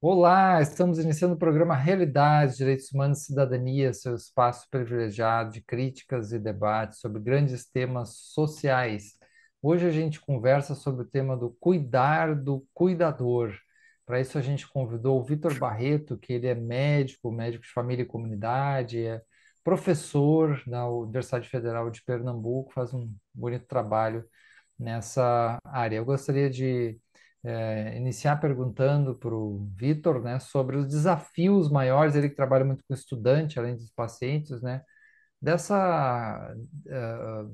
Olá, estamos iniciando o programa Realidade, Direitos Humanos e Cidadania, seu espaço privilegiado de críticas e debates sobre grandes temas sociais. Hoje a gente conversa sobre o tema do cuidar do cuidador. Para isso a gente convidou o Vitor Barreto, que ele é médico, médico de família e comunidade, é professor da Universidade Federal de Pernambuco, faz um bonito trabalho nessa área. Eu gostaria de iniciar perguntando para o Vitor, né, sobre os desafios maiores, ele que trabalha muito com estudante, além dos pacientes, né, dessa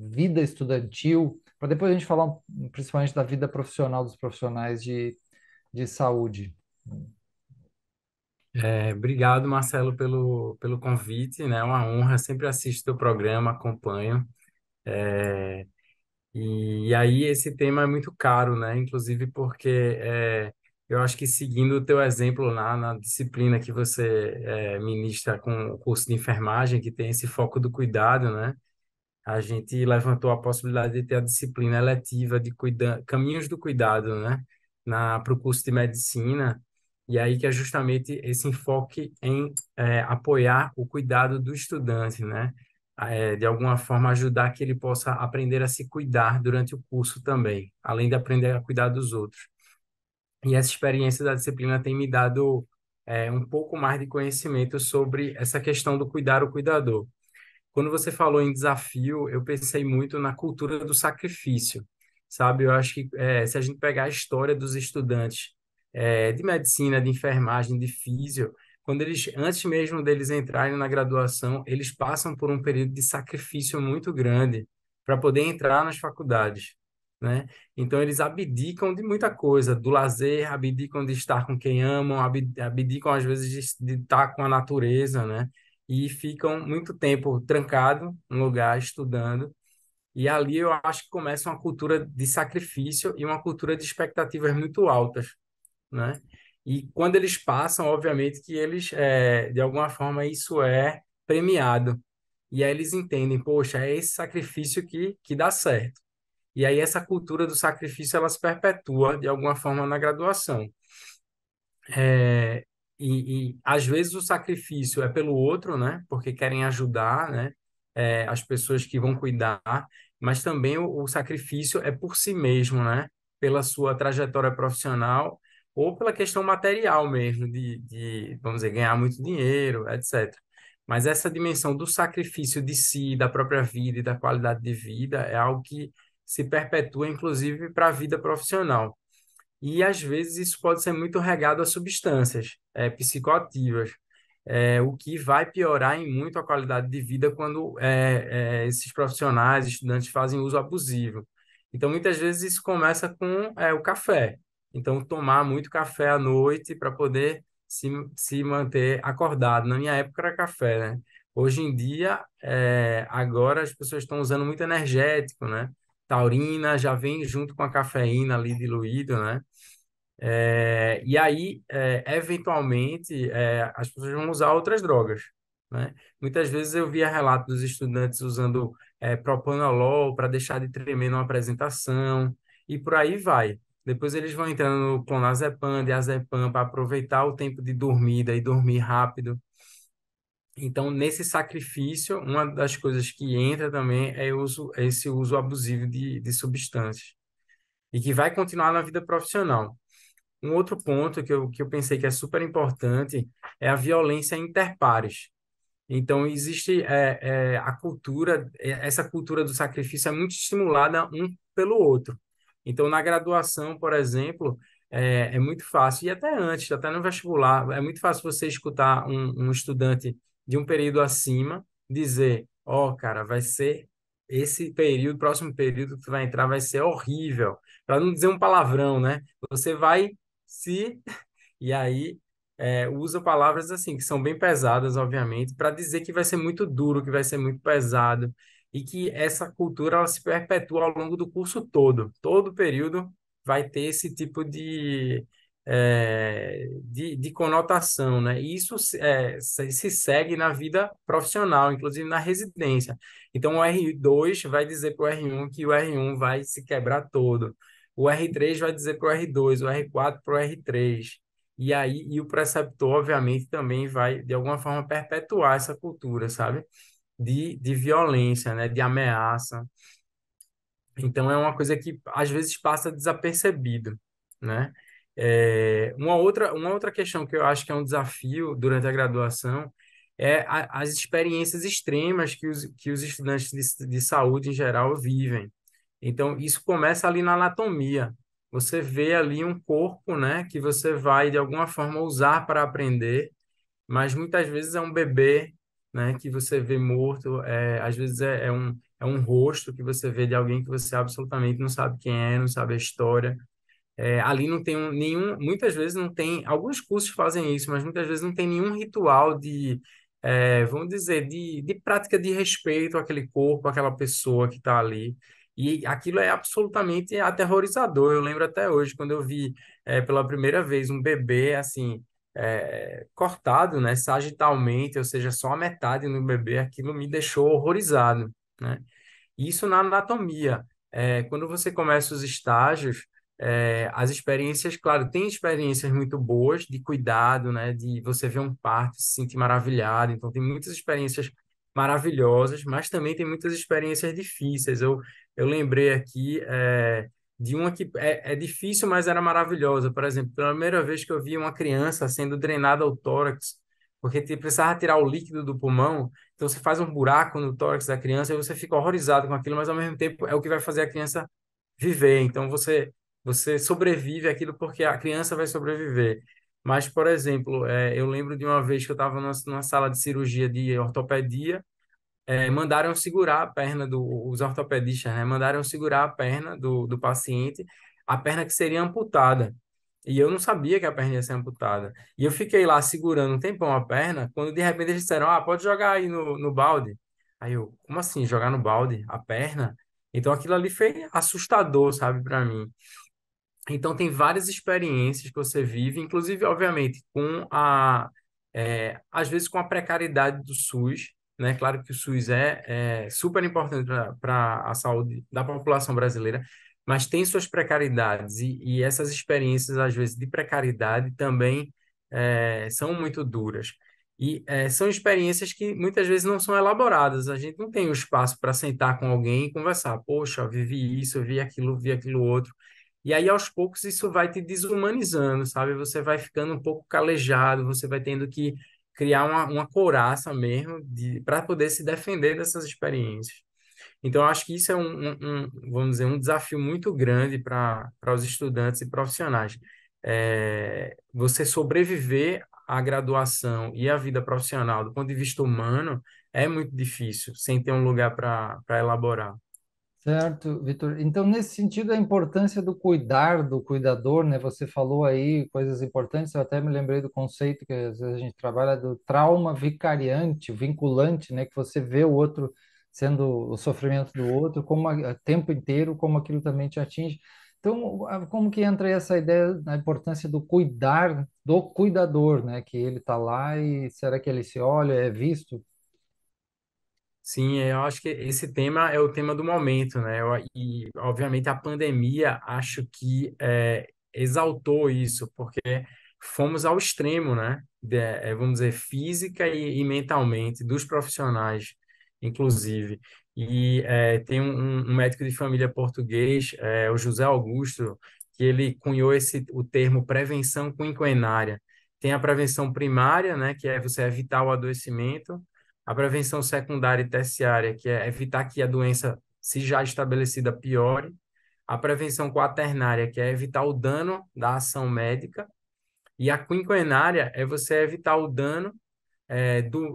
vida estudantil, para depois a gente falar principalmente da vida profissional dos profissionais de saúde. Obrigado, Marcelo, pelo convite, né? É uma honra, sempre assisto o programa, acompanho. É, e aí esse tema é muito caro, né? Inclusive porque eu acho que seguindo o teu exemplo lá na disciplina que você ministra com o curso de enfermagem, que tem esse foco do cuidado, né? A gente levantou a possibilidade de ter a disciplina eletiva de caminhos do cuidado, né, para o curso de medicina, e aí que é justamente esse enfoque em apoiar o cuidado do estudante, né, de alguma forma ajudar que ele possa aprender a se cuidar durante o curso também, além de aprender a cuidar dos outros. E essa experiência da disciplina tem me dado um pouco mais de conhecimento sobre essa questão do cuidar o cuidador. Quando você falou em desafio, eu pensei muito na cultura do sacrifício, sabe? Eu acho que se a gente pegar a história dos estudantes de medicina, de enfermagem, de físio, quando eles, antes mesmo deles entrarem na graduação, eles passam por um período de sacrifício muito grande para poder entrar nas faculdades, né? Então, eles abdicam de muita coisa, do lazer, abdicam de estar com quem amam, abdicam, às vezes, de estar com a natureza, né? E ficam muito tempo trancado no lugar estudando. E ali eu acho que começa uma cultura de sacrifício e uma cultura de expectativas muito altas, né? E quando eles passam, obviamente que eles, de alguma forma, isso é premiado. E aí eles entendem, poxa, é esse sacrifício que dá certo. E aí essa cultura do sacrifício, ela se perpetua, de alguma forma, na graduação. É, e às vezes o sacrifício é pelo outro, né? Porque querem ajudar, né? As pessoas que vão cuidar, mas também o sacrifício é por si mesmo, né? Pela sua trajetória profissional ou pela questão material mesmo, vamos dizer, ganhar muito dinheiro, etc. Mas essa dimensão do sacrifício de si, da própria vida e da qualidade de vida é algo que se perpetua, inclusive, para a vida profissional. E às vezes isso pode ser muito regado a substâncias psicoativas, o que vai piorar em muito a qualidade de vida quando esses profissionais, estudantes fazem uso abusivo. Então, muitas vezes isso começa com o café. Então, tomar muito café à noite para poder se manter acordado. Na minha época era café, né? Hoje em dia, agora as pessoas estão usando muito energético, né? Taurina já vem junto com a cafeína ali diluído, né? E aí, eventualmente, as pessoas vão usar outras drogas, né? Muitas vezes eu via relatos dos estudantes usando propanolol para deixar de tremer numa apresentação e por aí vai. Depois eles vão entrando no clonazepam, diazepam para aproveitar o tempo de dormida e dormir rápido. Então, nesse sacrifício, uma das coisas que entra também esse uso abusivo de substâncias e que vai continuar na vida profissional. Um outro ponto que eu pensei que é super importante é a violência interpares. Então, existe a cultura, essa cultura do sacrifício é muito estimulada um pelo outro. Então, na graduação, por exemplo, é muito fácil, e até antes, até no vestibular, é muito fácil você escutar um estudante de um período acima dizer: Ó, cara, vai ser esse período, próximo período que tu vai entrar vai ser horrível. Para não dizer um palavrão, né? Você vai se E aí usa palavras assim, que são bem pesadas, obviamente, para dizer que vai ser muito duro, que vai ser muito pesado, e que essa cultura ela se perpetua ao longo do curso todo. Todo período vai ter esse tipo de conotação, né? E isso se segue na vida profissional, inclusive na residência. Então, o R2 vai dizer para o R1 que o R1 vai se quebrar todo. O R3 vai dizer para o R2, o R4 para o R3. E aí, e o preceptor, obviamente, também vai, de alguma forma, perpetuar essa cultura, sabe? De violência, né? De ameaça. Então, é uma coisa que, às vezes, passa desapercebido, né? Uma outra questão que eu acho que é um desafio durante a graduação é as experiências extremas que os estudantes de saúde, em geral, vivem. Então, isso começa ali na anatomia. Você vê ali um corpo, né, que você vai, de alguma forma, usar para aprender, mas muitas vezes é um bebê, né, que você vê morto, às vezes é um rosto que você vê de alguém que você absolutamente não sabe quem é, não sabe a história. Ali não tem nenhum, muitas vezes não tem, alguns cursos fazem isso, mas muitas vezes não tem nenhum ritual vamos dizer, de prática de respeito àquele corpo, àquela pessoa que está ali. E aquilo é absolutamente aterrorizador. Eu lembro até hoje, quando eu vi pela primeira vez um bebê assim, cortado, né, sagitalmente, ou seja, só a metade no bebê, aquilo me deixou horrorizado, né? Isso na anatomia. Quando você começa os estágios, as experiências, claro, tem experiências muito boas de cuidado, né? De você ver um parto, se sentir maravilhado. Então, tem muitas experiências maravilhosas, mas também tem muitas experiências difíceis. Eu lembrei aqui de uma que é difícil, mas era maravilhosa. Por exemplo, pela primeira vez que eu vi uma criança sendo drenada ao tórax, porque precisava tirar o líquido do pulmão, então você faz um buraco no tórax da criança e você fica horrorizado com aquilo, mas ao mesmo tempo é o que vai fazer a criança viver. Então você sobrevive aquilo porque a criança vai sobreviver. Mas, por exemplo, eu lembro de uma vez que eu estava numa sala de cirurgia de ortopedia, mandaram segurar a perna os ortopedistas, né? Mandaram segurar a perna do paciente, a perna que seria amputada. E eu não sabia que a perna ia ser amputada. E eu fiquei lá segurando um tempão a perna, quando de repente eles disseram, pode jogar aí no balde. Aí eu, como assim, jogar no balde a perna? Então aquilo ali foi assustador, sabe, para mim. Então, tem várias experiências que você vive, inclusive, obviamente, às vezes com a precariedade do SUS, né? Claro que o SUS é super importante para a saúde da população brasileira, mas tem suas precariedades, e essas experiências, às vezes, de precariedade também são muito duras. E são experiências que muitas vezes não são elaboradas, a gente não tem o espaço para sentar com alguém e conversar. Poxa, eu vivi isso, eu vi aquilo outro. E aí, aos poucos, isso vai te desumanizando, sabe? Você vai ficando um pouco calejado, você vai tendo que criar uma couraça mesmo para poder se defender dessas experiências. Então, eu acho que isso é vamos dizer, um desafio muito grande para os estudantes e profissionais. Você sobreviver à graduação e à vida profissional do ponto de vista humano é muito difícil, sem ter um lugar para elaborar. Certo, Vitor. Então, nesse sentido, a importância do cuidar do cuidador, né? Você falou aí coisas importantes, eu até me lembrei do conceito que às vezes a gente trabalha do trauma vicariante, vinculante, né? Que você vê o outro sendo o sofrimento do outro, como o tempo inteiro, como aquilo também te atinge. Então, como que entra aí essa ideia da importância do cuidar do cuidador, né? Que ele está lá e será que ele se olha, é visto? Sim, eu acho que esse tema é o tema do momento, né? E, obviamente, a pandemia acho que exaltou isso, porque fomos ao extremo, né? Vamos dizer, física e mentalmente, dos profissionais, inclusive. E tem um médico de família português, o José Augusto, que ele cunhou o termo prevenção quinquenária. Tem a prevenção primária, né? Que é você evitar o adoecimento, a prevenção secundária e terciária, que é evitar que a doença, se já estabelecida, piore. A prevenção quaternária, que é evitar o dano da ação médica. E a quinquenária é você evitar o dano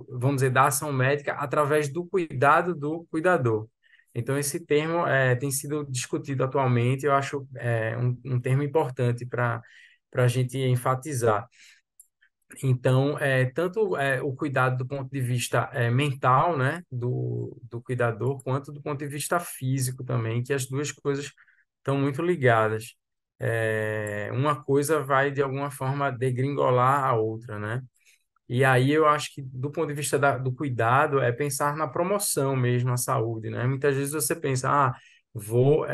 vamos dizer, da ação médica através do cuidado do cuidador. Então, esse termo tem sido discutido atualmente, eu acho um termo importante para a gente enfatizar. Então, tanto o cuidado do ponto de vista mental, né, do cuidador, quanto do ponto de vista físico também, que as duas coisas estão muito ligadas. Uma coisa vai, de alguma forma, degringolar a outra, né? E aí eu acho que, do ponto de vista do cuidado, é pensar na promoção mesmo à saúde, né? Muitas vezes você pensa, vou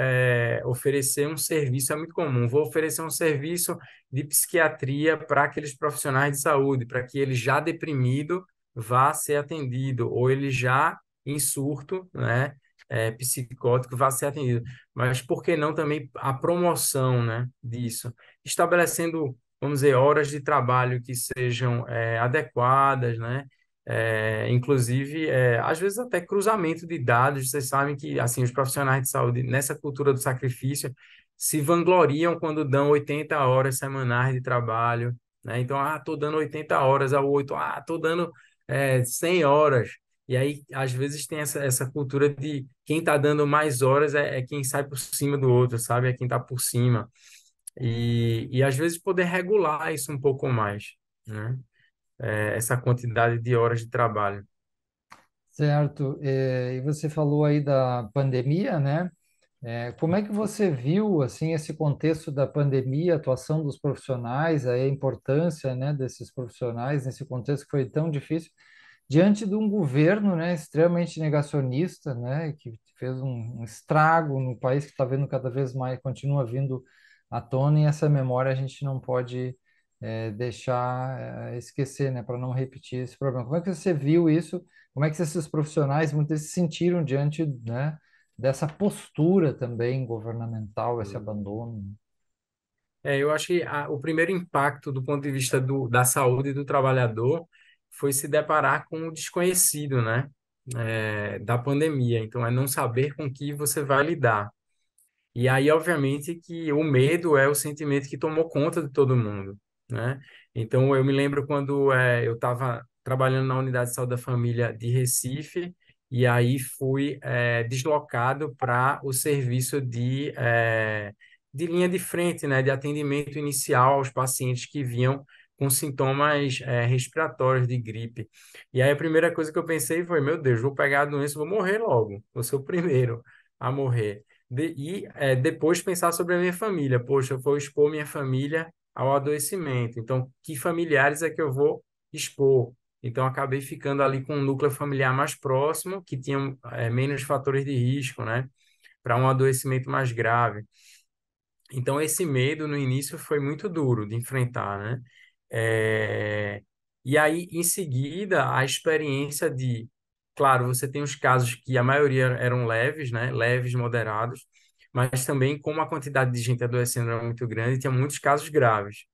oferecer um serviço, é muito comum, vou oferecer um serviço de psiquiatria para aqueles profissionais de saúde, para que ele já deprimido vá ser atendido, ou ele já em surto, né? Psicótico vá ser atendido. Mas por que não também a promoção, né, disso? Estabelecendo, vamos dizer, horas de trabalho que sejam adequadas, né? Inclusive, às vezes até cruzamento de dados. Vocês sabem que assim os profissionais de saúde, nessa cultura do sacrifício, se vangloriam quando dão 80 horas semanais de trabalho, né? Então, estou dando 80 horas ao 8, estou dando 100 horas. E aí, às vezes, tem essa cultura de quem está dando mais horas é quem sai por cima do outro, sabe? É quem está por cima. E às vezes poder regular isso um pouco mais, né? Essa quantidade de horas de trabalho. Certo. E você falou aí da pandemia, né? Como é que você viu assim esse contexto da pandemia, a atuação dos profissionais, aí a importância, né, desses profissionais nesse contexto que foi tão difícil, diante de um governo, né, extremamente negacionista, né, que fez um estrago no país que está vendo cada vez mais, continua vindo à tona, e essa memória a gente não pode deixar esquecer, né, para não repetir esse problema. Como é que você viu isso? Como é que esses profissionais muitas vezes se sentiram diante, né, dessa postura também governamental, esse abandono? Eu acho que o primeiro impacto do ponto de vista da saúde do trabalhador foi se deparar com o desconhecido, né? Da pandemia. Então, é não saber com que você vai lidar. E aí, obviamente, que o medo é o sentimento que tomou conta de todo mundo, né? Então, eu me lembro quando eu estava trabalhando na Unidade de Saúde da Família de Recife, e aí fui deslocado para o serviço de linha de frente, né? De atendimento inicial aos pacientes que vinham com sintomas respiratórios de gripe. E aí, a primeira coisa que eu pensei foi, meu Deus, vou pegar a doença, vou morrer logo, vou ser o primeiro a morrer. Depois pensar sobre a minha família. Poxa, eu vou expor minha família ao adoecimento. Então, que familiares é que eu vou expor? Então, acabei ficando ali com um núcleo familiar mais próximo, que tinham menos fatores de risco, né, para um adoecimento mais grave. Então, esse medo no início foi muito duro de enfrentar, né? É, E aí, em seguida, a experiência de, claro, você tem os casos que a maioria eram leves, né? Leves, moderados, mas também, como a quantidade de gente adoecendo era muito grande, tinha muitos casos graves.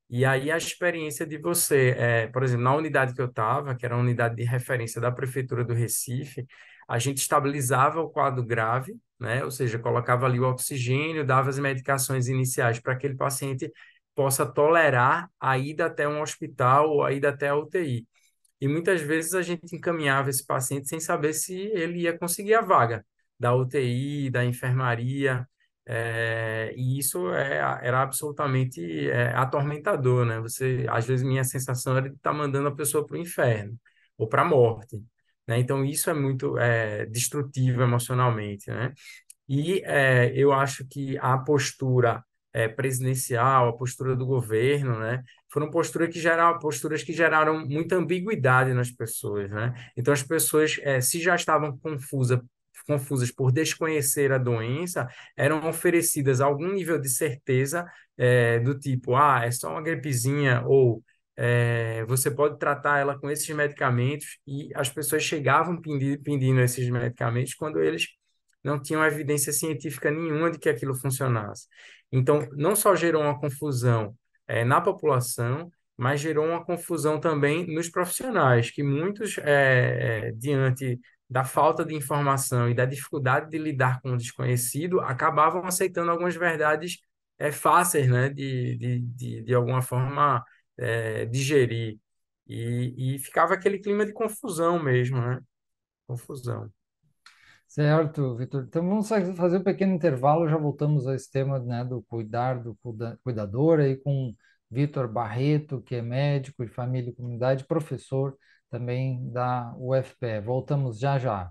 E aí, a experiência de você, por exemplo, na unidade que eu estava, que era a unidade de referência da Prefeitura do Recife, a gente estabilizava o quadro grave, né? Ou seja, colocava ali o oxigênio, dava as medicações iniciais para que aquele paciente possa tolerar a ida até um hospital ou a ida até a UTI. E muitas vezes a gente encaminhava esse paciente sem saber se ele ia conseguir a vaga da UTI, da enfermaria, e isso era absolutamente atormentador, né? Às vezes, minha sensação era de estar mandando a pessoa para o inferno ou para a morte, né? Então, isso é muito destrutivo emocionalmente, né? E eu acho que a postura presidencial, a postura do governo, né, foram posturas que geraram muita ambiguidade nas pessoas, né? Então as pessoas, se já estavam confusas por desconhecer a doença, eram oferecidas algum nível de certeza do tipo, é só uma gripezinha ou você pode tratar ela com esses medicamentos e as pessoas chegavam pedindo esses medicamentos quando eles não tinham evidência científica nenhuma de que aquilo funcionasse. Então, não só gerou uma confusão na população, mas gerou uma confusão também nos profissionais, que muitos, diante da falta de informação e da dificuldade de lidar com o desconhecido, acabavam aceitando algumas verdades fáceis, né, de alguma forma digerir. E ficava aquele clima de confusão mesmo, né? Confusão. Certo, Vitor. Então vamos fazer um pequeno intervalo, já voltamos a esse tema, né, do cuidar do cuidador aí com Vitor Barreto, que é médico de família e comunidade, professor também da UFPE. Voltamos já já.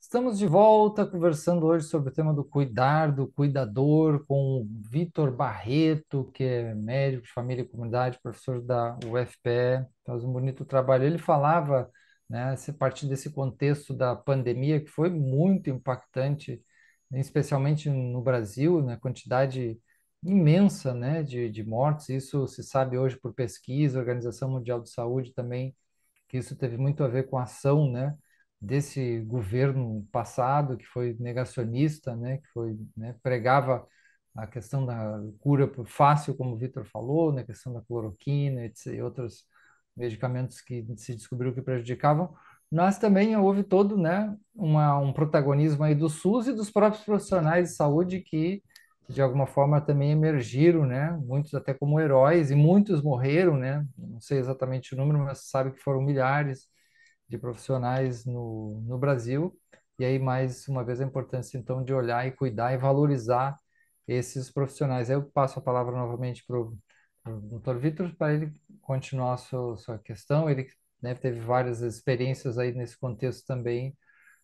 Estamos de volta conversando hoje sobre o tema do cuidar, do cuidador, com o Vitor Barreto, que é médico de família e comunidade, professor da UFPE, faz um bonito trabalho. Ele falava, né, a partir desse contexto da pandemia, que foi muito impactante, especialmente no Brasil, na quantidade imensa, né, de mortes. Isso se sabe hoje por pesquisa, a Organização Mundial de Saúde também que isso teve muito a ver com a ação, né, desse governo passado que foi negacionista, né, que foi, né, pregava a questão da cura fácil, como o Vitor falou, né, a questão da cloroquina, etc, e outros medicamentos que se descobriu que prejudicavam, mas também houve todo, né, um protagonismo aí do SUS e dos próprios profissionais de saúde que de alguma forma também emergiram, né? Muitos até como heróis e muitos morreram, né? Não sei exatamente o número, mas sabe que foram milhares de profissionais no Brasil. E aí, mais uma vez, a importância, então, de olhar e cuidar e valorizar esses profissionais. Aí eu passo a palavra novamente para o Dr. Vitor, para ele continuar a sua questão. Ele, né, teve várias experiências aí nesse contexto também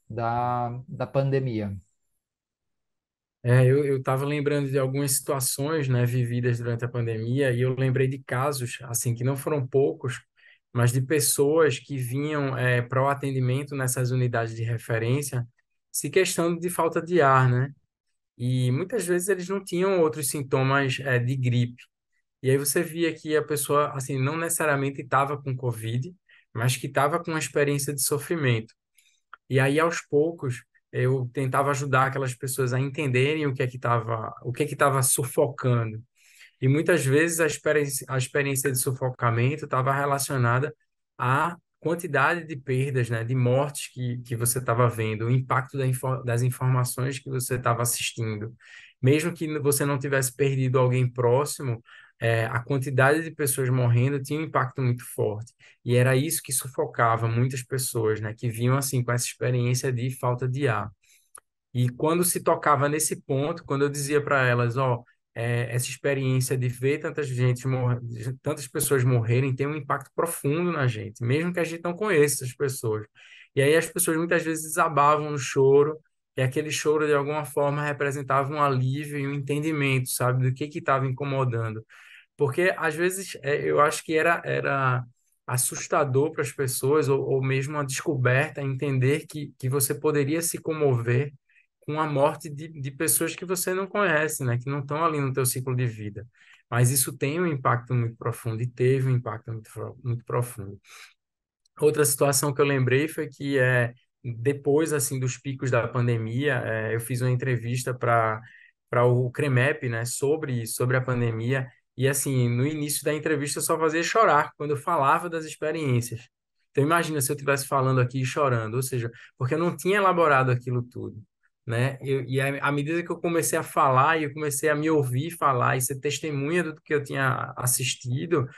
da pandemia. Eu estava lembrando de algumas situações, né, vividas durante a pandemia, e eu lembrei de casos, assim, que não foram poucos, mas de pessoas que vinham para o atendimento nessas unidades de referência, se questando de falta de ar, né? E muitas vezes eles não tinham outros sintomas, de gripe. E aí você via que a pessoa, assim, não necessariamente estava com Covid, mas que estava com uma experiência de sofrimento. E aí, aos poucos, eu tentava ajudar aquelas pessoas a entenderem o que estava sufocando. E muitas vezes a experiência de sufocamento estava relacionada à quantidade de perdas, né, de mortes que você estava vendo, o impacto das informações que você estava assistindo. Mesmo que você não tivesse perdido alguém próximo, a quantidade de pessoas morrendo tinha um impacto muito forte. E era isso que sufocava muitas pessoas, né, que vinham assim com essa experiência de falta de ar. E quando se tocava nesse ponto, quando eu dizia para elas, ó, essa experiência de ver tantas pessoas morrerem tem um impacto profundo na gente, mesmo que a gente não conheça essas pessoas. E aí as pessoas muitas vezes desabavam no choro, e aquele choro de alguma forma representava um alívio e um entendimento, sabe, do que estava incomodando. Porque às vezes eu acho que era assustador para as pessoas, ou mesmo uma descoberta, entender que você poderia se comover com a morte de pessoas que você não conhece, né? Que não estão ali no teu ciclo de vida. Mas isso tem um impacto muito profundo e teve um impacto muito profundo. Outra situação que eu lembrei foi que depois assim dos picos da pandemia, eu fiz uma entrevista para o CREMEP, né, sobre a pandemia, e assim, no início da entrevista eu só fazia chorar quando eu falava das experiências. Então imagina se eu estivesse falando aqui e chorando, ou seja, porque eu não tinha elaborado aquilo tudo, né? À medida que eu comecei a falar e eu comecei a me ouvir falar e ser testemunha do que eu tinha assistido,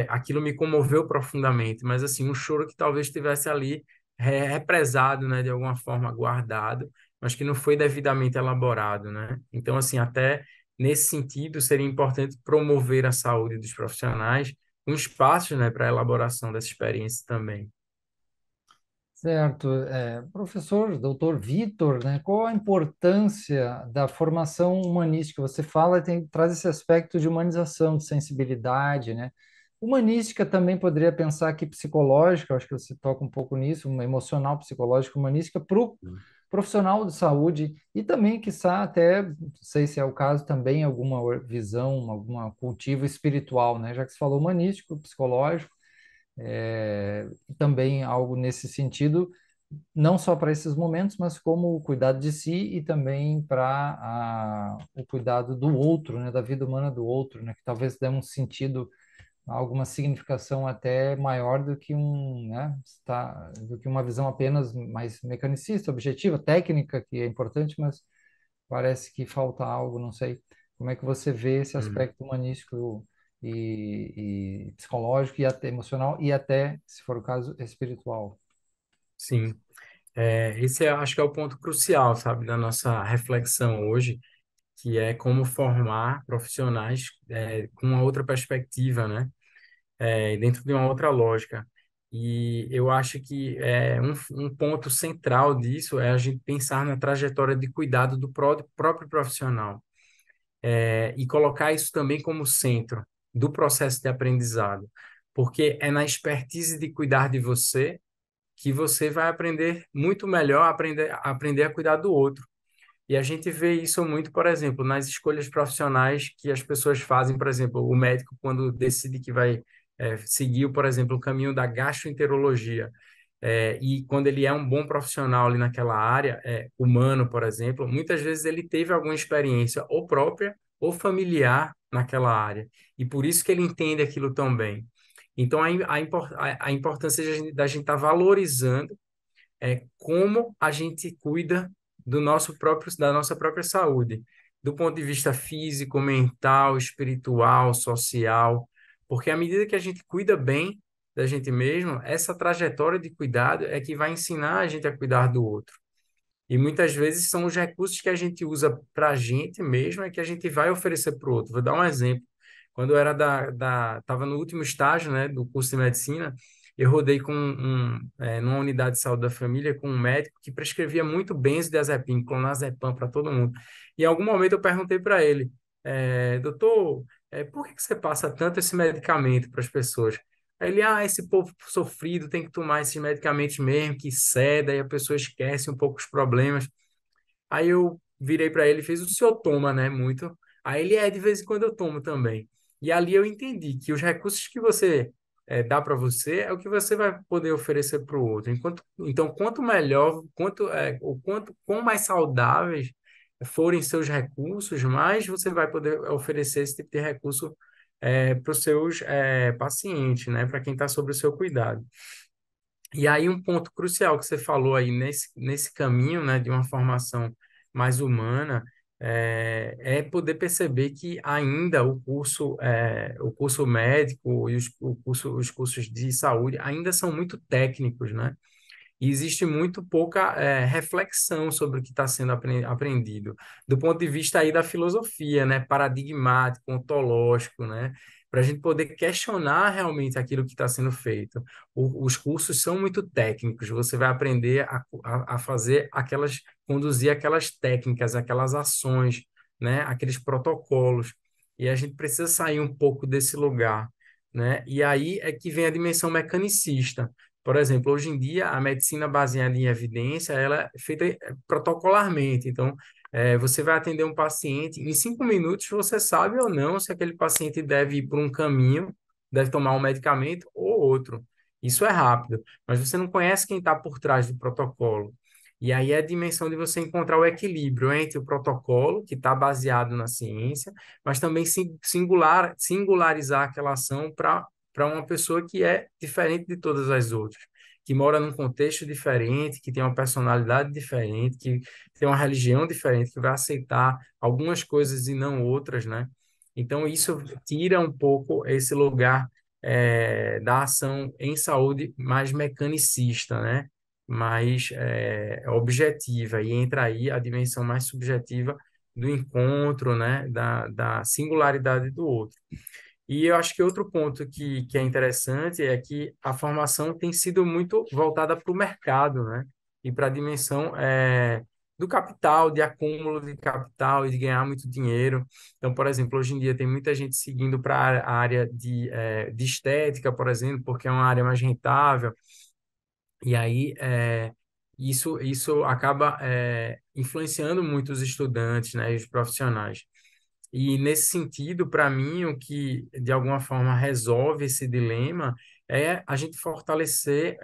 aquilo me comoveu profundamente, mas assim, um choro que talvez estivesse ali represado, né, de alguma forma guardado, mas que não foi devidamente elaborado, né? Então, assim, até nesse sentido, seria importante promover a saúde dos profissionais, um espaço, né, para a elaboração dessa experiência também. Certo. Professor, doutor Vitor, né, qual a importância da formação humanística? Você fala, traz esse aspecto de humanização, de sensibilidade, né? Humanística também poderia pensar que psicológica, eu acho que você toca um pouco nisso, uma emocional, psicológica, humanística, para o profissional de saúde e também, quiçá, até, não sei se é o caso, também alguma visão, alguma cultivo espiritual, né? Já que você falou humanístico, psicológico, e também algo nesse sentido, não só para esses momentos, mas como o cuidado de si e também para o cuidado do outro, né, da vida humana do outro, né, que talvez dê um sentido, alguma significação até maior do que do que uma visão apenas mais mecanicista, objetiva, técnica, que é importante, mas parece que falta algo, não sei. Como é que você vê esse Uhum. aspecto humanístico e psicológico e até emocional e até, se for o caso, espiritual. Sim. Esse acho que é o ponto crucial, sabe, da nossa reflexão hoje, que é como formar profissionais com uma outra perspectiva, né? Dentro de uma outra lógica. E eu acho que um ponto central disso é a gente pensar na trajetória de cuidado do próprio profissional, e colocar isso também como centro do processo de aprendizado, porque é na expertise de cuidar de você que você vai aprender muito melhor aprender a cuidar do outro. E a gente vê isso muito, por exemplo, nas escolhas profissionais que as pessoas fazem, por exemplo, o médico quando decide que vai seguir, por exemplo, o caminho da gastroenterologia, e quando ele é um bom profissional ali naquela área, humano, por exemplo, muitas vezes ele teve alguma experiência ou própria ou familiar naquela área, e por isso que ele entende aquilo tão bem. Então, a importância da gente estar valorizando como a gente cuida da nossa própria saúde, do ponto de vista físico, mental, espiritual, social, porque à medida que a gente cuida bem da gente mesmo, essa trajetória de cuidado é que vai ensinar a gente a cuidar do outro. E muitas vezes são os recursos que a gente usa para a gente mesmo é que a gente vai oferecer para o outro. Vou dar um exemplo. Quando eu era estava no último estágio, né, do curso de medicina, eu rodei numa unidade de saúde da família com um médico que prescrevia muito benzodiazepina, clonazepam para todo mundo. E em algum momento eu perguntei para ele, doutor, por que você passa tanto esse medicamento para as pessoas? Aí ele, esse povo sofrido tem que tomar esses medicamentos mesmo, que ceda, e a pessoa esquece um pouco os problemas. Aí eu virei para ele e fiz, o senhor toma, né, muito? Aí ele, de vez em quando eu tomo também. E ali eu entendi que os recursos que você dá para você é o que você vai poder oferecer para o outro. Então, quanto melhor, quanto mais saudáveis forem seus recursos, mais você vai poder oferecer esse tipo de recurso para os seus pacientes, né, para quem está sob o seu cuidado. E aí um ponto crucial que você falou aí nesse caminho, né, de uma formação mais humana, é poder perceber que ainda o curso médico e os cursos de saúde ainda são muito técnicos, né? E existe muito pouca reflexão sobre o que está sendo aprendido, do ponto de vista aí da filosofia, né, paradigmático, ontológico, né, para a gente poder questionar realmente aquilo que está sendo feito. Os cursos são muito técnicos, você vai aprender a fazer conduzir aquelas técnicas, aquelas ações, né, aqueles protocolos, e a gente precisa sair um pouco desse lugar, né, e aí é que vem a dimensão mecanicista. Por exemplo, hoje em dia, a medicina baseada em evidência, ela é feita protocolarmente. Então, você vai atender um paciente, em 5 minutos você sabe ou não se aquele paciente deve ir por um caminho, deve tomar um medicamento ou outro. Isso é rápido, mas você não conhece quem está por trás do protocolo. E aí é a dimensão de você encontrar o equilíbrio entre o protocolo, que está baseado na ciência, mas também singularizar aquela ação para uma pessoa que é diferente de todas as outras, que mora num contexto diferente, que tem uma personalidade diferente, que tem uma religião diferente, que vai aceitar algumas coisas e não outras, né? Então, isso tira um pouco esse lugar da ação em saúde mais mecanicista, né? Mais objetiva, e entra aí a dimensão mais subjetiva do encontro, né? Da singularidade do outro. E eu acho que outro ponto que é interessante é que a formação tem sido muito voltada para o mercado, né? E para a dimensão do capital, de acúmulo de capital e de ganhar muito dinheiro. Então, por exemplo, hoje em dia tem muita gente seguindo para a área de estética, por exemplo, porque é uma área mais rentável. E aí isso acaba influenciando muito os estudantes, né? E os profissionais. E nesse sentido, para mim, o que de alguma forma resolve esse dilema é a gente fortalecer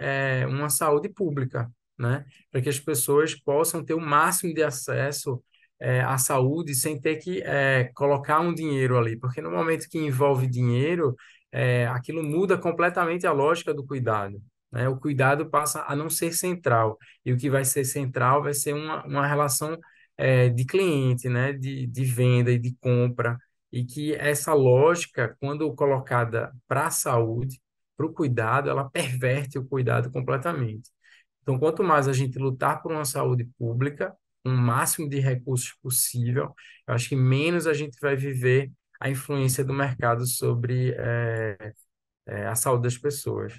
uma saúde pública, né? Para que as pessoas possam ter o máximo de acesso à saúde sem ter que colocar um dinheiro ali, porque no momento que envolve dinheiro, aquilo muda completamente a lógica do cuidado. Né? O cuidado passa a não ser central, e o que vai ser central vai ser uma relação de cliente, né? De venda e de compra. e que essa lógica, quando colocada para a saúde, para o cuidado, ela perverte o cuidado completamente. Então, quanto mais a gente lutar por uma saúde pública, um máximo de recursos possível, eu acho que menos a gente vai viver a influência do mercado sobre a saúde das pessoas.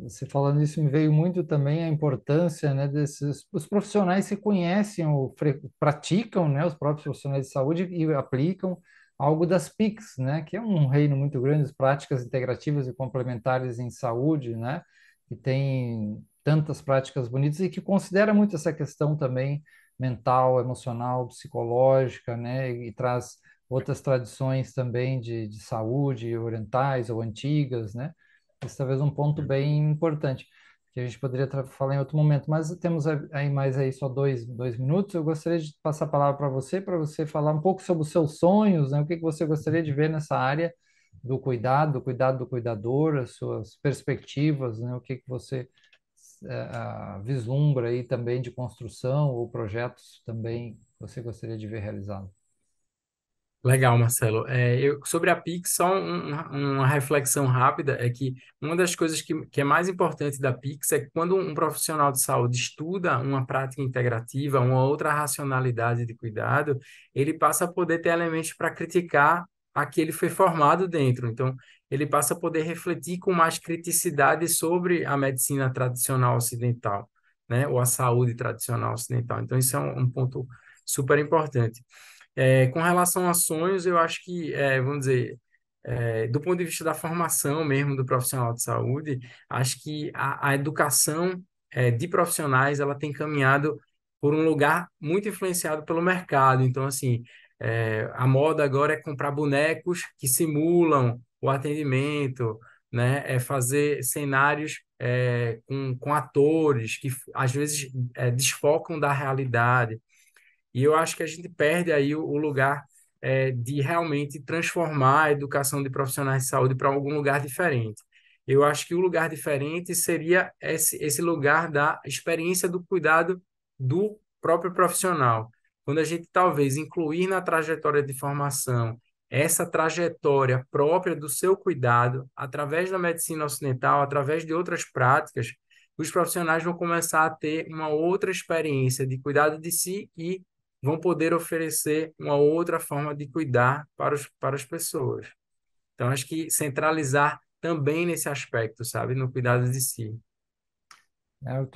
Você falando isso me veio muito também a importância, né, desses os profissionais que conhecem ou praticam, né, os próprios profissionais de saúde e aplicam algo das PICs, né, que é um reino muito grande, as práticas integrativas e complementares em saúde, né, que tem tantas práticas bonitas e que considera muito essa questão também mental, emocional, psicológica, né, e traz outras tradições também de saúde orientais ou antigas, né. Esse talvez um ponto bem importante, que a gente poderia falar em outro momento, mas temos aí mais aí só dois minutos. Eu gostaria de passar a palavra para você falar um pouco sobre os seus sonhos, né? O que que você gostaria de ver nessa área do cuidado do cuidador, as suas perspectivas, né? O que que você vislumbra aí também de construção ou projetos também que você gostaria de ver realizado. Legal, Marcelo. Sobre a Pix, só uma reflexão rápida é que uma das coisas que é mais importante da Pix é que quando um profissional de saúde estuda uma prática integrativa, uma outra racionalidade de cuidado, ele passa a poder ter elementos para criticar a que ele foi formado dentro. Então, ele passa a poder refletir com mais criticidade sobre a medicina tradicional ocidental, né? Ou a saúde tradicional ocidental. Então, isso é um ponto super importante. Com relação a sonhos, eu acho que, vamos dizer, do ponto de vista da formação mesmo do profissional de saúde, acho que a educação, de profissionais, ela tem caminhado por um lugar muito influenciado pelo mercado. Então, assim, a moda agora é comprar bonecos que simulam o atendimento, né? É fazer cenários, com atores que às vezes desfocam da realidade. E eu acho que a gente perde aí o lugar de realmente transformar a educação de profissionais de saúde para algum lugar diferente. Eu acho que o lugar diferente seria esse lugar da experiência do cuidado do próprio profissional. Quando a gente talvez incluir na trajetória de formação essa trajetória própria do seu cuidado, através da medicina ocidental, através de outras práticas, os profissionais vão começar a ter uma outra experiência de cuidado de si e vão poder oferecer uma outra forma de cuidar para as pessoas. Então, acho que centralizar também nesse aspecto, sabe, no cuidado de si.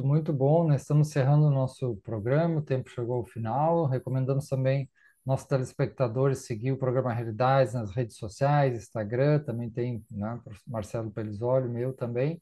Muito bom, nós estamos encerrando o nosso programa, o tempo chegou ao final. Recomendamos também nossos telespectadores seguir o programa Realidades nas redes sociais, Instagram, também tem, né, Marcelo Pelizoli, meu também,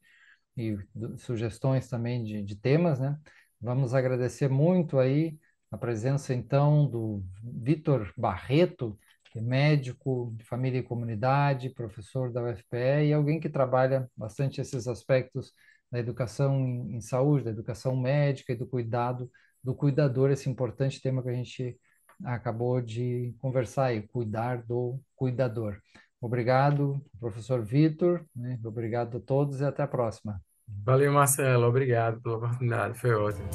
e sugestões também de temas, né? Vamos agradecer muito aí a presença, então, do Vitor Barreto, que é médico de família e comunidade, professor da UFPE e alguém que trabalha bastante esses aspectos da educação em saúde, da educação médica e do cuidado do cuidador, esse importante tema que a gente acabou de conversar aí, cuidar do cuidador. Obrigado, professor Vitor, né? Obrigado a todos e até a próxima. Valeu, Marcelo. Obrigado pela oportunidade. Foi ótimo.